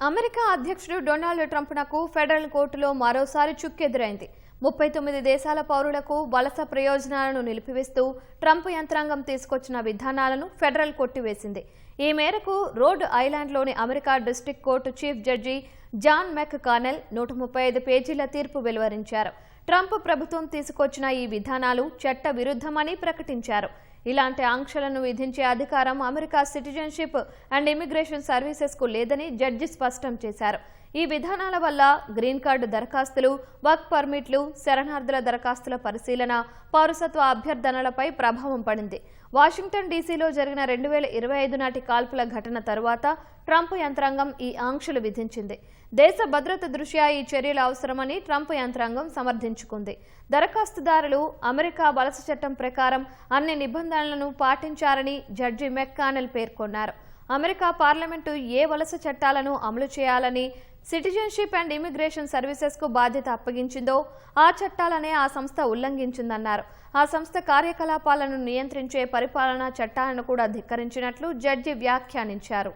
America అధ్యక్షుడు Donald ట్రంప్నకు federal కోర్టులో మరోసారి చుక్కెదురైంది. 39 దేశాల పౌరులకు వలస ప్రయోజనాలను నిలిపివేస్తూ ట్రంప్ యంత్రాంగం తీసుకొచ్చిన విధానాలను ఫెడరల్ కొట్టివేసింది. ఈ మేరకు రోడ్ ఐలాండ్లోని America district court chief judge John McConnell 135 పేజీల తీర్పు వెలువరించారు. ట్రంప్ ప్రభుత్వం తీసుకొచ్చిన ఈ విధానాలు చట్ట విరుద్ధమని ప్రకటించారు. ఇలాంటి ఆంక్షలను విధించే అధికారం America citizenship and immigration services కు లేదని జడ్జి స్పష్టం చేశారు. ఈ విధానాల వల్ల గ్రీన్ కార్డు దరఖాస్తులు, వర్క్ పర్మిట్లు, శరణార్థుల దరఖాస్తుల పరిశీలన, పౌరసత్వ అభ్యర్థనలపై ప్రభావం పడింది. వాషింగ్టన్ డీసీలో జరిగిన 2025 నాటి కాల్పుల ఘటన తరువాత ట్రంప్ యంత్రాంగం ఈ ఆంక్షలు విధించింది. దేశ భద్రత దృష్ట్యా ఈ చర్యలు అవసరమని ట్రంప్ యంత్రాంగం సమర్థించుకుంది. దరఖాస్తుదారులు అమెరికా వలస చట్టం ప్రకారం అన్ని నిబంధనలను పాటించారని జడ్జి మెక్కానెల్ పేర్కొన్నారు. అమెరికా పార్లమెంటు ఏ వలస చట్టాలను అమలు చేయాలని సిటిజన్షిప్ అండ్ ఇమిగ్రేషన్ సర్వీసెస్ కు బాధ్యత అప్పగించిందో ఆ చట్టాలనే ఆ సంస్థ ఉల్లంఘించిందన్నారు. ఆ సంస్థ కార్యకలాపాలను నియంత్రించే పరిపాలనా చట్టాలను కూడా ధిక్కరించినట్లు జడ్జి వ్యాఖ్యానించారు.